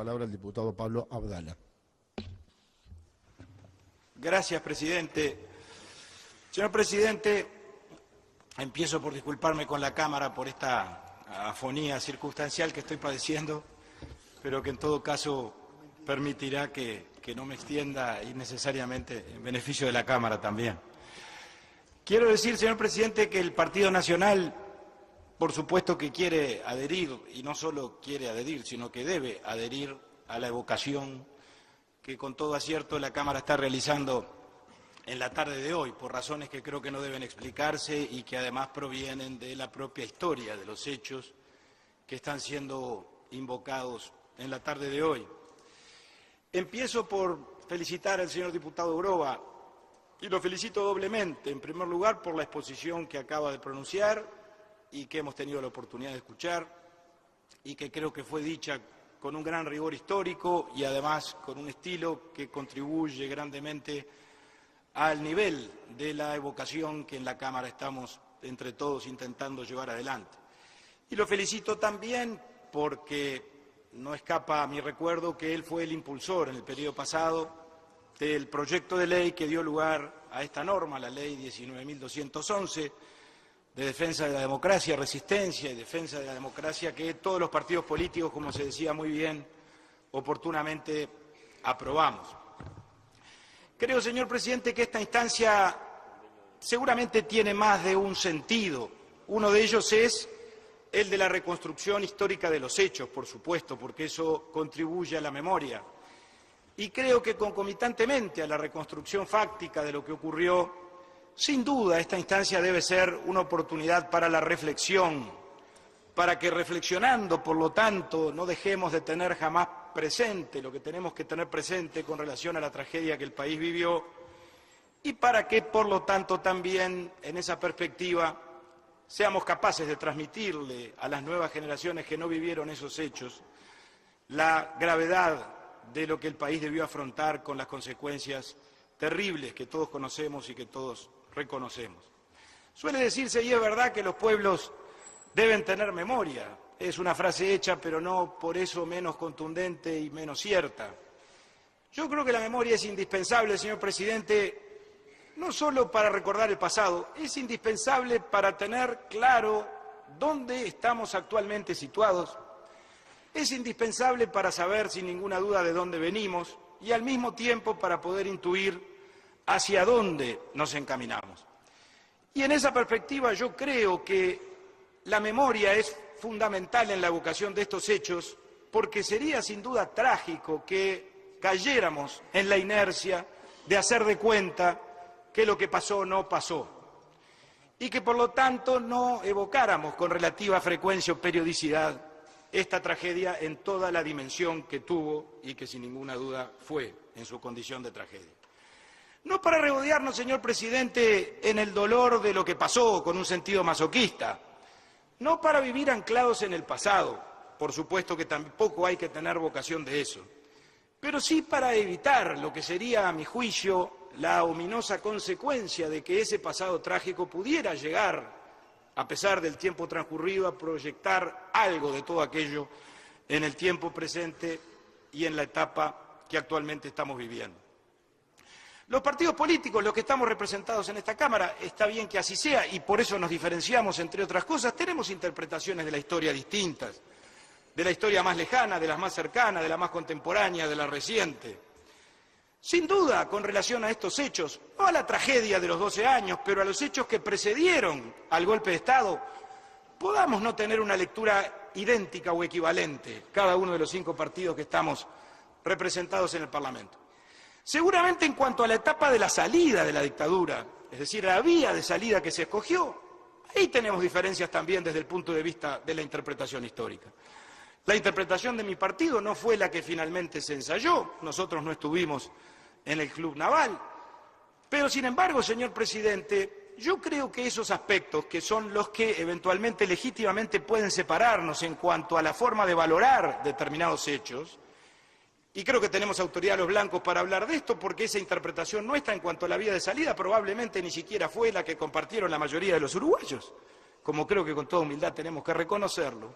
palabra al diputado Pablo Abdala. Gracias, presidente. Señor presidente, empiezo por disculparme con la Cámara por esta afonía circunstancial que estoy padeciendo, pero que en todo caso permitirá que no me extienda innecesariamente en beneficio de la Cámara también. Quiero decir, señor presidente, que el Partido Nacional, por supuesto que quiere adherir, y no solo quiere adherir, sino que debe adherir a la evocación que con todo acierto la Cámara está realizando en la tarde de hoy, por razones que creo que no deben explicarse y que además provienen de la propia historia de los hechos que están siendo invocados en la tarde de hoy. Empiezo por felicitar al señor diputado Groba, y lo felicito doblemente, en primer lugar por la exposición que acaba de pronunciar y que hemos tenido la oportunidad de escuchar y que creo que fue dicha con un gran rigor histórico y además con un estilo que contribuye grandemente al nivel de la evocación que en la Cámara estamos entre todos intentando llevar adelante. Y lo felicito también porque no escapa a mi recuerdo que él fue el impulsor en el periodo pasado del proyecto de ley que dio lugar a esta norma, la Ley 19.211, de defensa de la democracia, resistencia y defensa de la democracia, que todos los partidos políticos, como se decía muy bien, oportunamente aprobamos. Creo, señor presidente, que esta instancia seguramente tiene más de un sentido. Uno de ellos es el de la reconstrucción histórica de los hechos, por supuesto, porque eso contribuye a la memoria. Y creo que concomitantemente a la reconstrucción fáctica de lo que ocurrió, sin duda, esta instancia debe ser una oportunidad para la reflexión, para que reflexionando, por lo tanto, no dejemos de tener jamás presente lo que tenemos que tener presente con relación a la tragedia que el país vivió y para que, por lo tanto, también en esa perspectiva seamos capaces de transmitirle a las nuevas generaciones que no vivieron esos hechos la gravedad de lo que el país debió afrontar con las consecuencias terribles que todos conocemos y que todos reconocemos. Suele decirse, y es verdad, que los pueblos deben tener memoria. Es una frase hecha, pero no por eso menos contundente y menos cierta. Yo creo que la memoria es indispensable, señor presidente, no solo para recordar el pasado, es indispensable para tener claro dónde estamos actualmente situados, es indispensable para saber sin ninguna duda de dónde venimos y al mismo tiempo para poder intuir hacia dónde nos encaminamos. Y en esa perspectiva yo creo que la memoria es fundamental en la evocación de estos hechos porque sería sin duda trágico que cayéramos en la inercia de hacer de cuenta que lo que pasó no pasó y que por lo tanto no evocáramos con relativa frecuencia o periodicidad esta tragedia en toda la dimensión que tuvo y que sin ninguna duda fue en su condición de tragedia. No para regodearnos, señor presidente, en el dolor de lo que pasó con un sentido masoquista, no para vivir anclados en el pasado, por supuesto que tampoco hay que tener vocación de eso, pero sí para evitar lo que sería, a mi juicio, la ominosa consecuencia de que ese pasado trágico pudiera llegar, a pesar del tiempo transcurrido, a proyectar algo de todo aquello en el tiempo presente y en la etapa que actualmente estamos viviendo. Los partidos políticos, los que estamos representados en esta Cámara, está bien que así sea y por eso nos diferenciamos, entre otras cosas, tenemos interpretaciones de la historia distintas, de la historia más lejana, de las más cercanas, de la más contemporánea, de la reciente. Sin duda, con relación a estos hechos, no a la tragedia de los 12 años, pero a los hechos que precedieron al golpe de Estado, podamos no tener una lectura idéntica o equivalente, cada uno de los 5 partidos que estamos representados en el Parlamento. Seguramente en cuanto a la etapa de la salida de la dictadura, es decir, la vía de salida que se escogió, ahí tenemos diferencias también desde el punto de vista de la interpretación histórica. La interpretación de mi partido no fue la que finalmente se ensayó, nosotros no estuvimos en el Club Naval, pero sin embargo, señor presidente, yo creo que esos aspectos, que son los que eventualmente legítimamente pueden separarnos en cuanto a la forma de valorar determinados hechos, y creo que tenemos autoridad los blancos para hablar de esto, porque esa interpretación nuestra en cuanto a la vía de salida probablemente ni siquiera fue la que compartieron la mayoría de los uruguayos, como creo que con toda humildad tenemos que reconocerlo.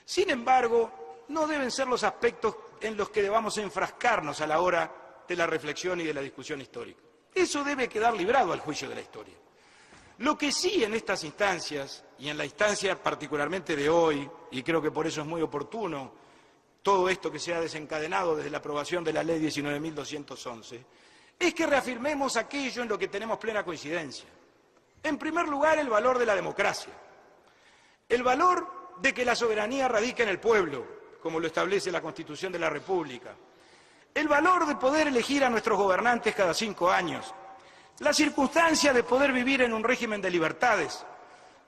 Sin embargo, no deben ser los aspectos en los que debamos enfrascarnos a la hora de la reflexión y de la discusión histórica. Eso debe quedar librado al juicio de la historia. Lo que sí en estas instancias, y en la instancia particularmente de hoy, y creo que por eso es muy oportuno todo esto que se ha desencadenado desde la aprobación de la Ley 19.211, es que reafirmemos aquello en lo que tenemos plena coincidencia. En primer lugar, el valor de la democracia, el valor de que la soberanía radica en el pueblo, como lo establece la Constitución de la República, el valor de poder elegir a nuestros gobernantes cada 5 años, la circunstancia de poder vivir en un régimen de libertades,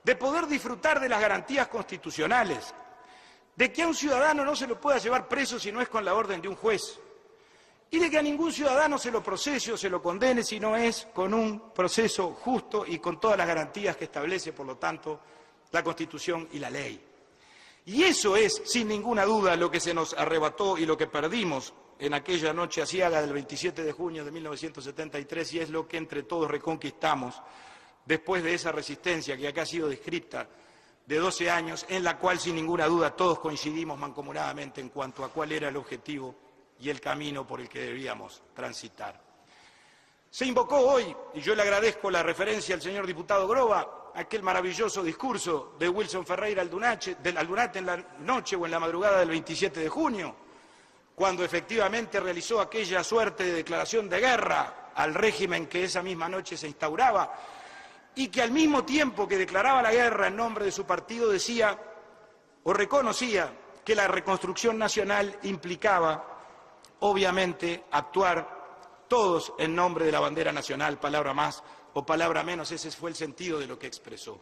de poder disfrutar de las garantías constitucionales, de que a un ciudadano no se lo pueda llevar preso si no es con la orden de un juez, y de que a ningún ciudadano se lo procese o se lo condene si no es con un proceso justo y con todas las garantías que establece, por lo tanto, la Constitución y la ley. Y eso es, sin ninguna duda, lo que se nos arrebató y lo que perdimos en aquella noche aciaga del 27 de junio de 1973, y es lo que entre todos reconquistamos después de esa resistencia que acá ha sido descrita de 12 años, en la cual, sin ninguna duda, todos coincidimos mancomunadamente en cuanto a cuál era el objetivo y el camino por el que debíamos transitar. Se invocó hoy, y yo le agradezco la referencia al señor diputado Groba, aquel maravilloso discurso de Wilson Ferreira Aldunate en la noche o en la madrugada del 27 de junio, cuando efectivamente realizó aquella suerte de declaración de guerra al régimen que esa misma noche se instauraba, y que al mismo tiempo que declaraba la guerra en nombre de su partido decía o reconocía que la reconstrucción nacional implicaba obviamente actuar todos en nombre de la bandera nacional, palabra más o palabra menos, ese fue el sentido de lo que expresó.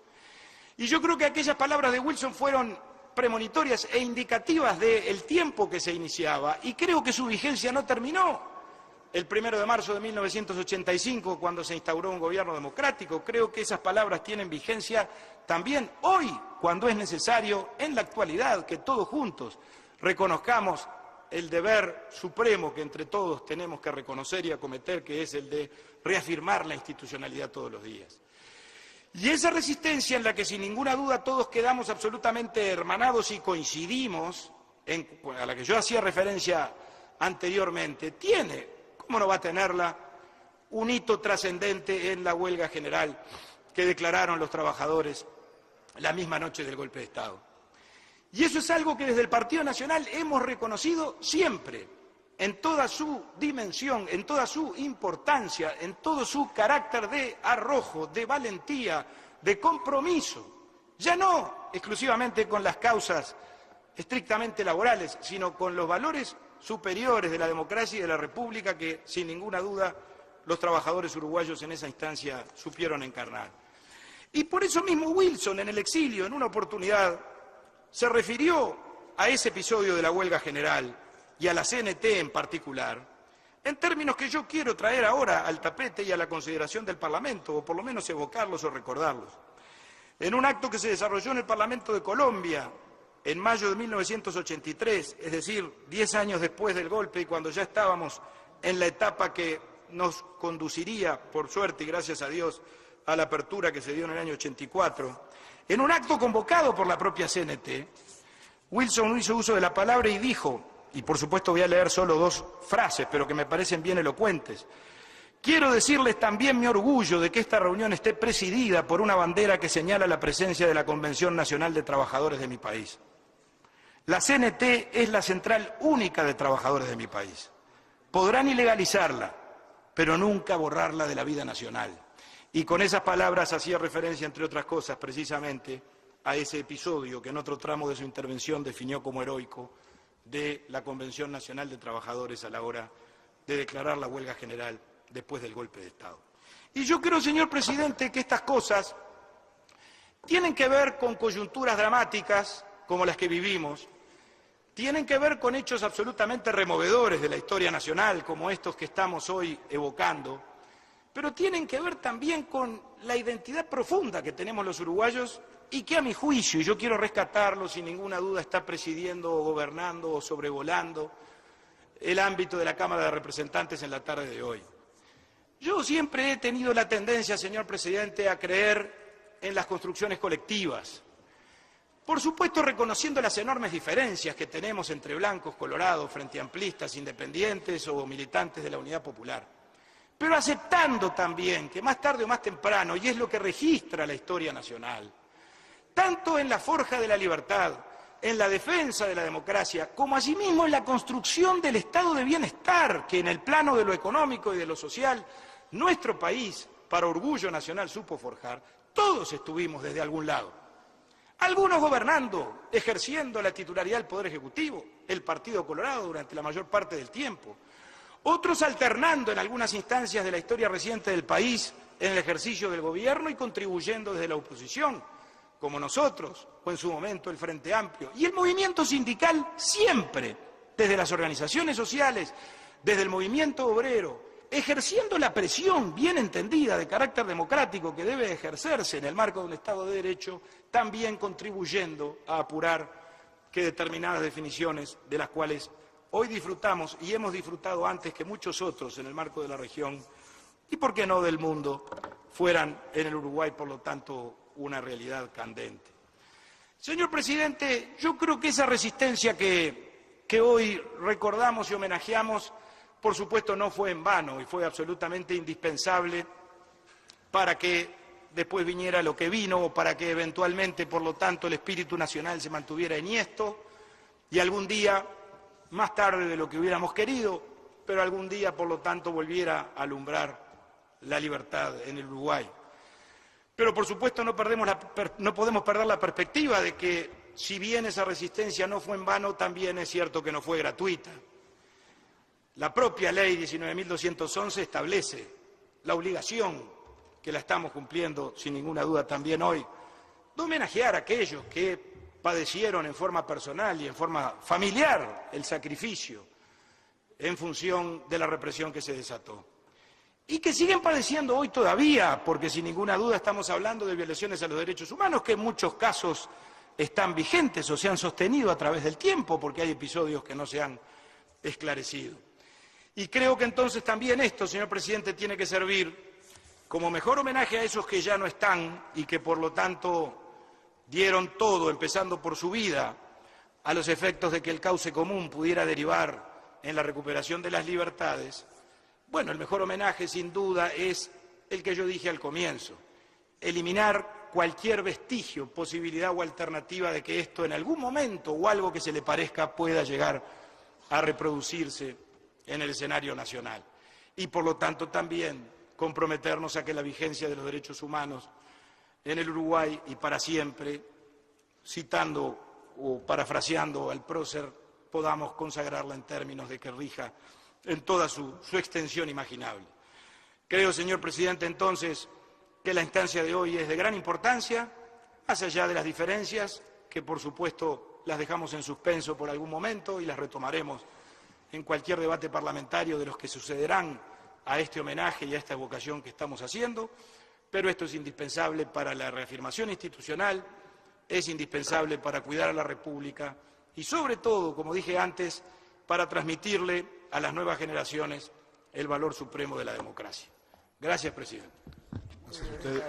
Y yo creo que aquellas palabras de Wilson fueron premonitorias e indicativas del tiempo que se iniciaba, y creo que su vigencia no terminó el 1 de marzo de 1985, cuando se instauró un gobierno democrático. Creo que esas palabras tienen vigencia también hoy, cuando es necesario, en la actualidad, que todos juntos reconozcamos el deber supremo que entre todos tenemos que reconocer y acometer, que es el de reafirmar la institucionalidad todos los días. Y esa resistencia en la que sin ninguna duda todos quedamos absolutamente hermanados y coincidimos, a la que yo hacía referencia anteriormente, tiene, ¿cómo no va a tenerla?, un hito trascendente en la huelga general que declararon los trabajadores la misma noche del golpe de Estado. Y eso es algo que desde el Partido Nacional hemos reconocido siempre, en toda su dimensión, en toda su importancia, en todo su carácter de arrojo, de valentía, de compromiso, ya no exclusivamente con las causas estrictamente laborales, sino con los valores superiores de la democracia y de la República que, sin ninguna duda, los trabajadores uruguayos en esa instancia supieron encarnar. Y por eso mismo Wilson, en el exilio, en una oportunidad, se refirió a ese episodio de la huelga general y a la CNT en particular, en términos que yo quiero traer ahora al tapete y a la consideración del Parlamento, o por lo menos evocarlos o recordarlos. En un acto que se desarrolló en el Parlamento de Colombia en mayo de 1983, es decir, 10 años después del golpe y cuando ya estábamos en la etapa que nos conduciría, por suerte y gracias a Dios, a la apertura que se dio en el año 84, en un acto convocado por la propia CNT, Wilson hizo uso de la palabra y dijo, y por supuesto voy a leer solo 2 frases, pero que me parecen bien elocuentes: quiero decirles también mi orgullo de que esta reunión esté presidida por una bandera que señala la presencia de la Convención Nacional de Trabajadores de mi país. La CNT es la central única de trabajadores de mi país. Podrán ilegalizarla, pero nunca borrarla de la vida nacional. Y con esas palabras hacía referencia, entre otras cosas, precisamente a ese episodio que en otro tramo de su intervención definió como heroico de la Convención Nacional de Trabajadores a la hora de declarar la huelga general después del golpe de Estado. Y yo creo, señor presidente, que estas cosas tienen que ver con coyunturas dramáticas como las que vivimos, tienen que ver con hechos absolutamente removedores de la historia nacional, como estos que estamos hoy evocando, pero tienen que ver también con la identidad profunda que tenemos los uruguayos y que, a mi juicio, y yo quiero rescatarlo, sin ninguna duda está presidiendo o gobernando o sobrevolando el ámbito de la Cámara de Representantes en la tarde de hoy. Yo siempre he tenido la tendencia, señor presidente, a creer en las construcciones colectivas. Por supuesto, reconociendo las enormes diferencias que tenemos entre blancos, colorados, frente amplistas, independientes o militantes de la Unidad Popular, pero aceptando también que más tarde o más temprano, y es lo que registra la historia nacional, tanto en la forja de la libertad, en la defensa de la democracia, como asimismo en la construcción del estado de bienestar que en el plano de lo económico y de lo social, nuestro país, para orgullo nacional, supo forjar, todos estuvimos desde algún lado. Algunos gobernando, ejerciendo la titularidad del Poder Ejecutivo, el Partido Colorado durante la mayor parte del tiempo. Otros alternando en algunas instancias de la historia reciente del país en el ejercicio del gobierno y contribuyendo desde la oposición, como nosotros, o en su momento el Frente Amplio. Y el movimiento sindical siempre, desde las organizaciones sociales, desde el movimiento obrero, ejerciendo la presión bien entendida de carácter democrático que debe ejercerse en el marco de un Estado de Derecho, también contribuyendo a apurar que determinadas definiciones de las cuales hoy disfrutamos y hemos disfrutado antes que muchos otros en el marco de la región y, por qué no, del mundo, fueran en el Uruguay, por lo tanto, una realidad candente. Señor Presidente, yo creo que esa resistencia que hoy recordamos y homenajeamos, por supuesto, no fue en vano y fue absolutamente indispensable para que después viniera lo que vino o para que eventualmente, por lo tanto, el espíritu nacional se mantuviera enhiesto y algún día, más tarde de lo que hubiéramos querido, pero algún día, por lo tanto, volviera a alumbrar la libertad en el Uruguay. Pero, por supuesto, no podemos perder la perspectiva de que, si bien esa resistencia no fue en vano, también es cierto que no fue gratuita. La propia ley 19.211 establece la obligación, que la estamos cumpliendo sin ninguna duda también hoy, de homenajear a aquellos que padecieron en forma personal y en forma familiar el sacrificio en función de la represión que se desató. Y que siguen padeciendo hoy todavía, porque sin ninguna duda estamos hablando de violaciones a los derechos humanos que en muchos casos están vigentes o se han sostenido a través del tiempo, porque hay episodios que no se han esclarecido. Y creo que entonces también esto, señor Presidente, tiene que servir como mejor homenaje a esos que ya no están y que por lo tanto dieron todo, empezando por su vida, a los efectos de que el cauce común pudiera derivar en la recuperación de las libertades. Bueno, el mejor homenaje sin duda es el que yo dije al comienzo, eliminar cualquier vestigio, posibilidad o alternativa de que esto en algún momento o algo que se le parezca pueda llegar a reproducirse en el escenario nacional y, por lo tanto, también comprometernos a que la vigencia de los derechos humanos en el Uruguay y para siempre, citando o parafraseando al prócer, podamos consagrarla en términos de que rija en toda su extensión imaginable. Creo, señor Presidente, entonces, que la instancia de hoy es de gran importancia, más allá de las diferencias, que por supuesto las dejamos en suspenso por algún momento y las retomaremos en cualquier debate parlamentario de los que sucederán a este homenaje y a esta evocación que estamos haciendo, pero esto es indispensable para la reafirmación institucional, es indispensable para cuidar a la República y, sobre todo, como dije antes, para transmitirle a las nuevas generaciones el valor supremo de la democracia. Gracias, presidente. Gracias a usted.